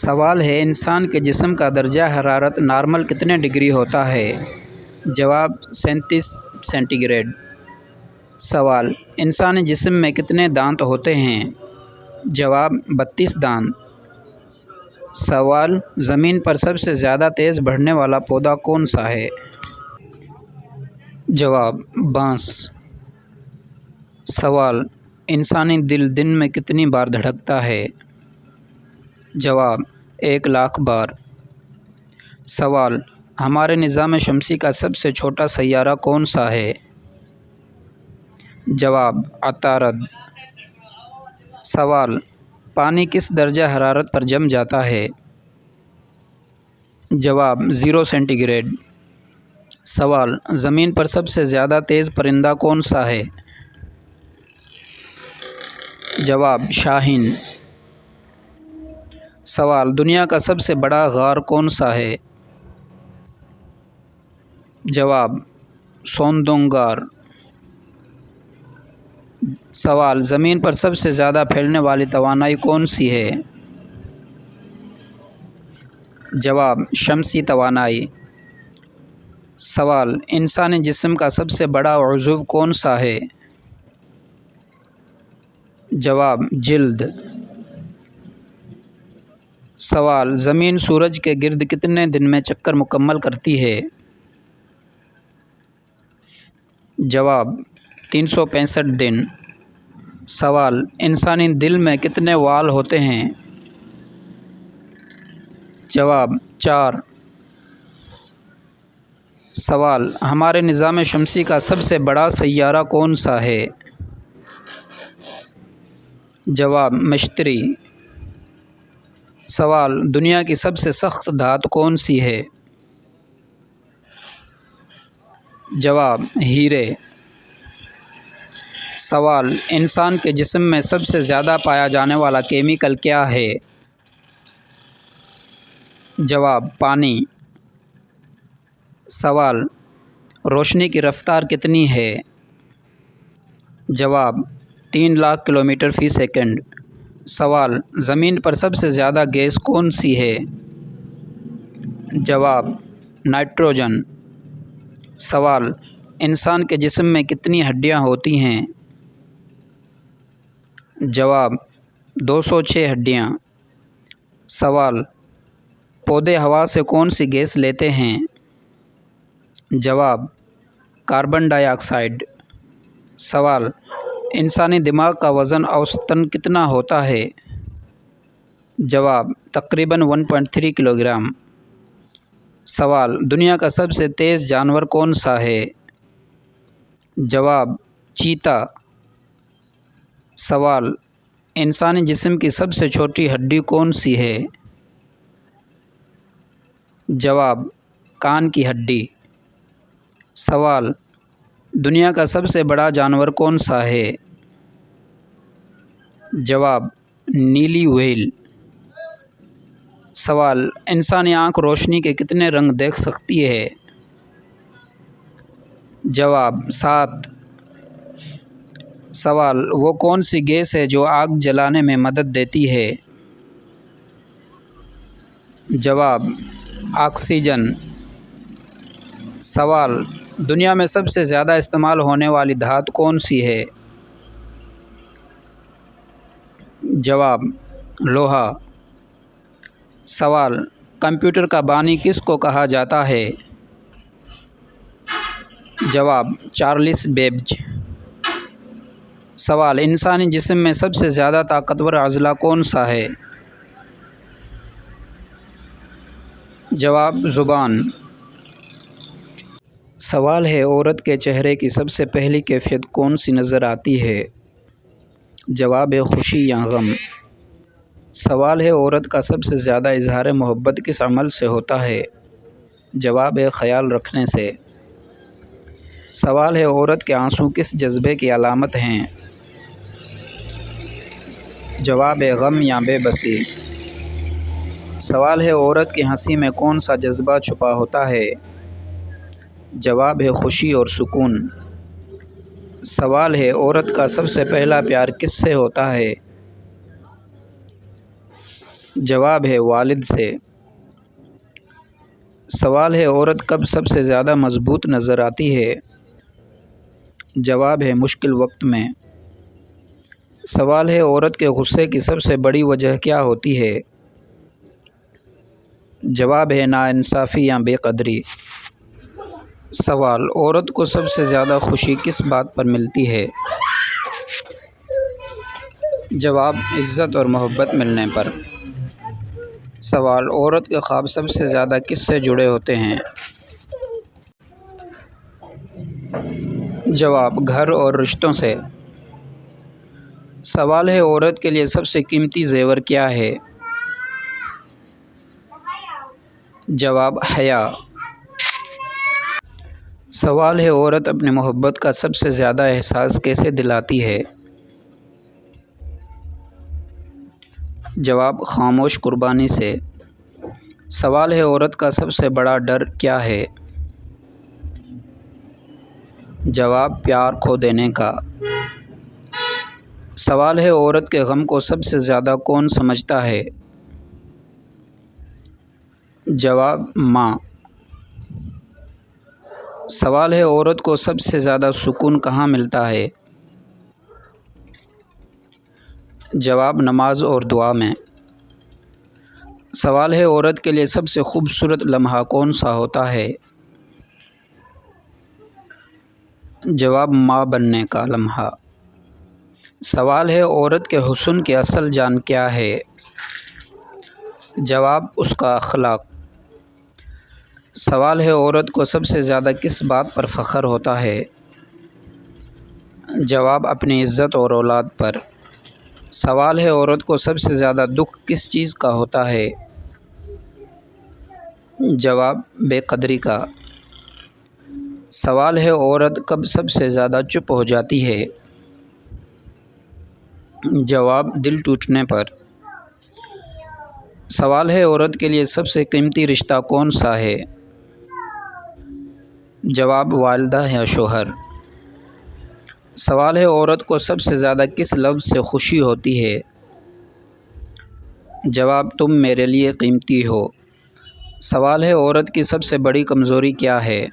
سوال ہے انسان کے جسم کا درجہ حرارت نارمل کتنے ڈگری ہوتا ہے؟ جواب 37 سینٹی گریڈ۔ سوال انسانی جسم میں کتنے دانت ہوتے ہیں؟ جواب 32 دانت۔ سوال زمین پر سب سے زیادہ تیز بڑھنے والا پودا کون سا ہے؟ جواب بانس۔ سوال انسانی دل دن میں کتنی بار دھڑکتا ہے؟ جواب 1,00,000 بار۔ سوال ہمارے نظام شمسی کا سب سے چھوٹا سیارہ کون سا ہے؟ جواب عطارد۔ سوال پانی کس درجہ حرارت پر جم جاتا ہے؟ جواب 0 سینٹی گریڈ۔ سوال زمین پر سب سے زیادہ تیز پرندہ کون سا ہے؟ جواب شاہین۔ سوال دنیا کا سب سے بڑا غار کون سا ہے؟ جواب سوندونگ غار۔ سوال زمین پر سب سے زیادہ پھیلنے والی توانائی کون سی ہے؟ جواب شمسی توانائی۔ سوال انسانی جسم کا سب سے بڑا عضو کون سا ہے؟ جواب جلد۔ سوال زمین سورج کے گرد کتنے دن میں چکر مکمل کرتی ہے؟ جواب 365 دن۔ سوال انسانی دل میں کتنے وال ہوتے ہیں؟ جواب 4۔ سوال ہمارے نظام شمسی کا سب سے بڑا سیارہ کون سا ہے؟ جواب مشتری۔ سوال دنیا کی سب سے سخت دھات کون سی ہے؟ جواب ہیرے۔ سوال انسان کے جسم میں سب سے زیادہ پایا جانے والا کیمیکل کیا ہے؟ جواب پانی۔ سوال روشنی کی رفتار کتنی ہے؟ جواب 3,00,000 کلومیٹر فی سیکنڈ۔ سوال زمین پر سب سے زیادہ گیس کون سی ہے؟ جواب نائٹروجن۔ سوال انسان کے جسم میں کتنی ہڈیاں ہوتی ہیں؟ جواب 206 ہڈیاں۔ سوال پودے ہوا سے کون سی گیس لیتے ہیں؟ جواب کاربن ڈائی آکسائڈ۔ سوال انسانی دماغ کا وزن اوسطاً کتنا ہوتا ہے؟ جواب تقریباً 1.3 کلو گرام۔ سوال دنیا کا سب سے تیز جانور کون سا ہے؟ جواب چیتا۔ سوال انسانی جسم کی سب سے چھوٹی ہڈی کون سی ہے؟ جواب کان کی ہڈی۔ سوال دنیا کا سب سے بڑا جانور کون سا ہے؟ جواب نیلی ویل۔ سوال انسانی آنکھ روشنی کے کتنے رنگ دیکھ سکتی ہے؟ جواب 7۔ سوال وہ کون سی گیس ہے جو آگ جلانے میں مدد دیتی ہے؟ جواب آکسیجن۔ سوال دنیا میں سب سے زیادہ استعمال ہونے والی دھات کون سی ہے؟ جواب لوہا۔ سوال کمپیوٹر کا بانی کس کو کہا جاتا ہے؟ جواب چارلس بیبج۔ سوال انسانی جسم میں سب سے زیادہ طاقتور عضلہ کون سا ہے؟ جواب زبان۔ سوال ہے عورت کے چہرے کی سب سے پہلی کیفیت کون سی نظر آتی ہے؟ جواب خوشی یا غم۔ سوال ہے عورت کا سب سے زیادہ اظہار محبت کس عمل سے ہوتا ہے؟ جواب خیال رکھنے سے۔ سوال ہے عورت کے آنسو کس جذبے کی علامت ہیں؟ جواب غم یا بے بسی۔ سوال ہے عورت کی ہنسی میں کون سا جذبہ چھپا ہوتا ہے؟ جواب خوشی اور سکون۔ سوال ہے عورت کا سب سے پہلا پیار کس سے ہوتا ہے؟ جواب ہے والد سے۔ سوال ہے عورت کب سب سے زیادہ مضبوط نظر آتی ہے؟ جواب ہے مشکل وقت میں۔ سوال ہے عورت کے غصے کی سب سے بڑی وجہ کیا ہوتی ہے؟ جواب ہے ناانصافی یا بے قدری۔ سوال عورت کو سب سے زیادہ خوشی کس بات پر ملتی ہے؟ جواب عزت اور محبت ملنے پر۔ سوال عورت کے خواب سب سے زیادہ کس سے جڑے ہوتے ہیں؟ جواب گھر اور رشتوں سے۔ سوال ہے عورت کے لیے سب سے قیمتی زیور کیا ہے؟ جواب حیا۔ سوال ہے عورت اپنی محبت کا سب سے زیادہ احساس کیسے دلاتی ہے؟ جواب خاموش قربانی سے۔ سوال ہے عورت کا سب سے بڑا ڈر کیا ہے؟ جواب پیار کھو دینے کا۔ سوال ہے عورت کے غم کو سب سے زیادہ کون سمجھتا ہے؟ جواب ماں۔ سوال ہے عورت کو سب سے زیادہ سکون کہاں ملتا ہے؟ جواب نماز اور دعا میں۔ سوال ہے عورت کے لیے سب سے خوبصورت لمحہ کون سا ہوتا ہے؟ جواب ماں بننے کا لمحہ۔ سوال ہے عورت کے حسن کی اصل جان کیا ہے؟ جواب اس کا اخلاق۔ سوال ہے عورت کو سب سے زیادہ کس بات پر فخر ہوتا ہے؟ جواب اپنی عزت اور اولاد پر۔ سوال ہے عورت کو سب سے زیادہ دکھ کس چیز کا ہوتا ہے؟ جواب بے قدری کا۔ سوال ہے عورت کب سب سے زیادہ چپ ہو جاتی ہے؟ جواب دل ٹوٹنے پر۔ سوال ہے عورت کے لیے سب سے قیمتی رشتہ کون سا ہے؟ جواب والدہ یا شوہر۔ سوال ہے عورت کو سب سے زیادہ کس لفظ سے خوشی ہوتی ہے؟ جواب تم میرے لیے قیمتی ہو۔ سوال ہے عورت کی سب سے بڑی کمزوری کیا ہے؟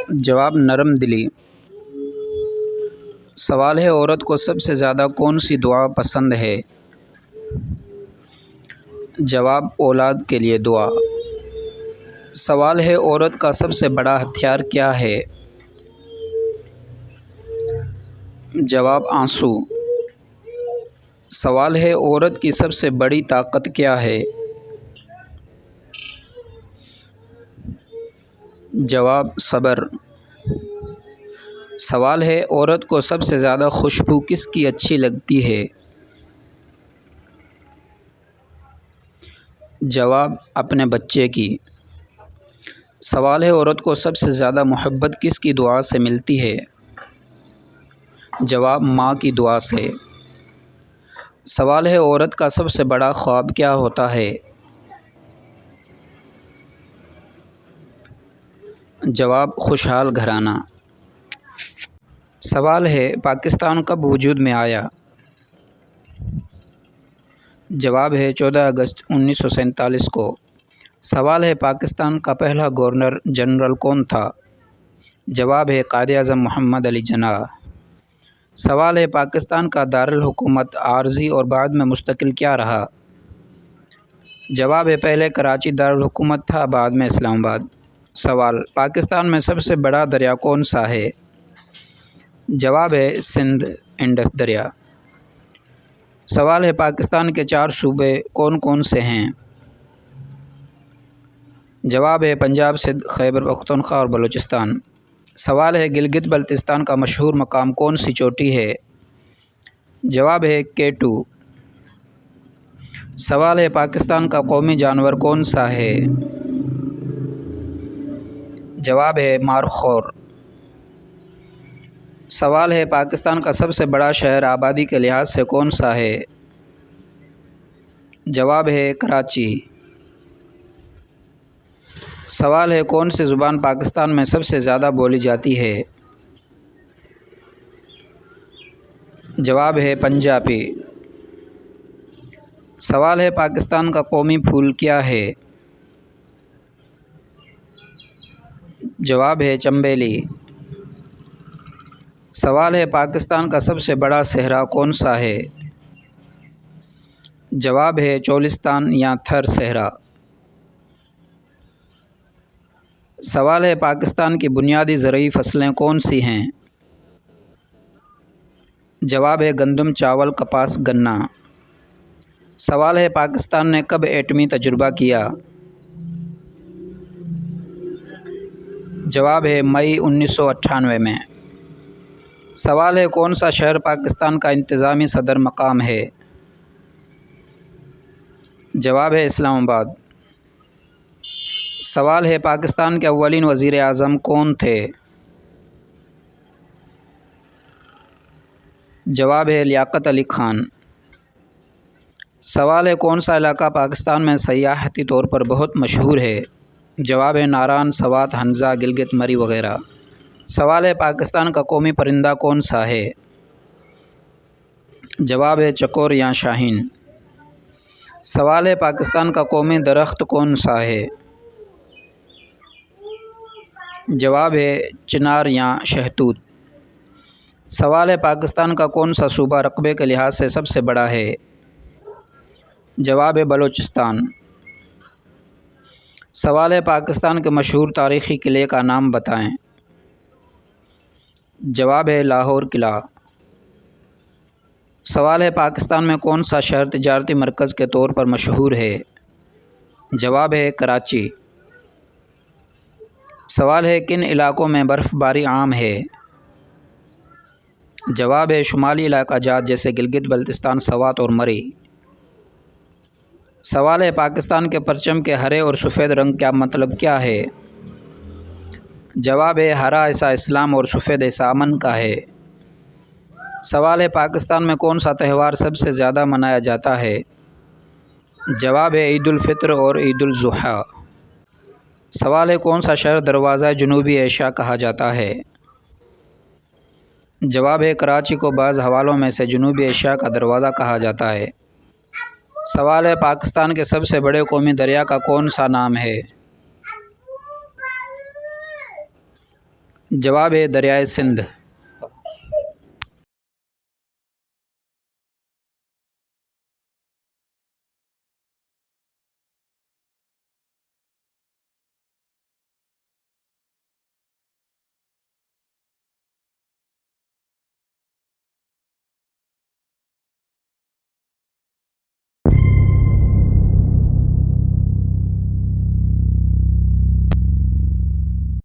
جواب نرم دلی۔ سوال ہے عورت کو سب سے زیادہ کون سی دعا پسند ہے؟ جواب اولاد کے لیے دعا۔ سوال ہے عورت کا سب سے بڑا ہتھیار کیا ہے؟ جواب آنسو۔ سوال ہے عورت کی سب سے بڑی طاقت کیا ہے؟ جواب صبر۔ سوال ہے عورت کو سب سے زیادہ خوشبو کس کی اچھی لگتی ہے؟ جواب اپنے بچے کی۔ سوال ہے عورت کو سب سے زیادہ محبت کس کی دعا سے ملتی ہے؟ جواب ماں کی دعا سے۔ سوال ہے عورت کا سب سے بڑا خواب کیا ہوتا ہے؟ جواب خوشحال گھرانہ۔ سوال ہے پاکستان کب وجود میں آیا؟ جواب ہے 14 اگست 1947 کو۔ سوال ہے پاکستان کا پہلا گورنر جنرل کون تھا؟ جواب ہے قائد اعظم محمد علی جناح۔ سوال ہے پاکستان کا دارالحکومت عارضی اور بعد میں مستقل کیا رہا؟ جواب ہے پہلے کراچی دارالحکومت تھا، بعد میں اسلام آباد۔ سوال پاکستان میں سب سے بڑا دریا کون سا ہے؟ جواب ہے سندھ انڈس دریا۔ سوال ہے پاکستان کے 4 صوبے کون کون سے ہیں؟ جواب ہے پنجاب، سندھ، خیبر پختونخوا اور بلوچستان۔ سوال ہے گلگت بلتستان کا مشہور مقام کون سی چوٹی ہے؟ جواب ہے K2۔ سوال ہے پاکستان کا قومی جانور کون سا ہے؟ جواب ہے مارخور۔ سوال ہے پاکستان کا سب سے بڑا شہر آبادی کے لحاظ سے کون سا ہے؟ جواب ہے کراچی۔ سوال ہے کون سی زبان پاکستان میں سب سے زیادہ بولی جاتی ہے؟ جواب ہے پنجابی۔ سوال ہے پاکستان کا قومی پھول کیا ہے؟ جواب ہے چنبیلی۔ سوال ہے پاکستان کا سب سے بڑا صحرا کون سا ہے؟ جواب ہے چولستان یا تھر صحرا۔ سوال ہے پاکستان کی بنیادی زرعی فصلیں کون سی ہیں؟ جواب ہے گندم، چاول، کپاس، گنا۔ سوال ہے پاکستان نے کب ایٹمی تجربہ کیا؟ جواب ہے مئی 1998 میں۔ سوال ہے کون سا شہر پاکستان کا انتظامی صدر مقام ہے؟ جواب ہے اسلام آباد۔ سوال ہے پاکستان کے اولین وزیر اعظم کون تھے؟ جواب ہے لیاقت علی خان۔ سوال ہے کون سا علاقہ پاکستان میں سیاحتی طور پر بہت مشہور ہے؟ جواب ہے ناران، سوات، ہنزہ، گلگت، مری وغیرہ۔ سوال ہے پاکستان کا قومی پرندہ کون سا ہے؟ جواب ہے چکور یا شاہین۔ سوال ہے پاکستان کا قومی درخت کون سا ہے؟ جواب ہے چنار یا شہتوت۔ سوال ہے پاکستان کا کون سا صوبہ رقبے کے لحاظ سے سب سے بڑا ہے؟ جواب ہے بلوچستان۔ سوال ہے پاکستان کے مشہور تاریخی قلعے کا نام بتائیں۔ جواب ہے لاہور قلعہ۔ سوال ہے پاکستان میں کون سا شہر تجارتی مرکز کے طور پر مشہور ہے؟ جواب ہے کراچی۔ سوال ہے کن علاقوں میں برف باری عام ہے؟ جواب ہے شمالی علاقہ جات جیسے گلگت بلتستان، سوات اور مری۔ سوال ہے پاکستان کے پرچم کے ہرے اور سفید رنگ کا مطلب کیا ہے؟ جواب ہے ہرا عیسیٰ اسلام اور سفید عیسیٰ امن کا ہے۔ سوال ہے پاکستان میں کون سا تہوار سب سے زیادہ منایا جاتا ہے؟ جواب ہے عید الفطر اور عید الاضحیٰ۔ سوال ہے کون سا شہر دروازہ جنوبی ایشیا کہا جاتا ہے؟ جواب ہے کراچی کو بعض حوالوں میں سے جنوبی ایشیا کا دروازہ کہا جاتا ہے۔ سوال ہے پاکستان کے سب سے بڑے قومی دریا کا کون سا نام ہے؟ جواب ہے دریائے سندھ۔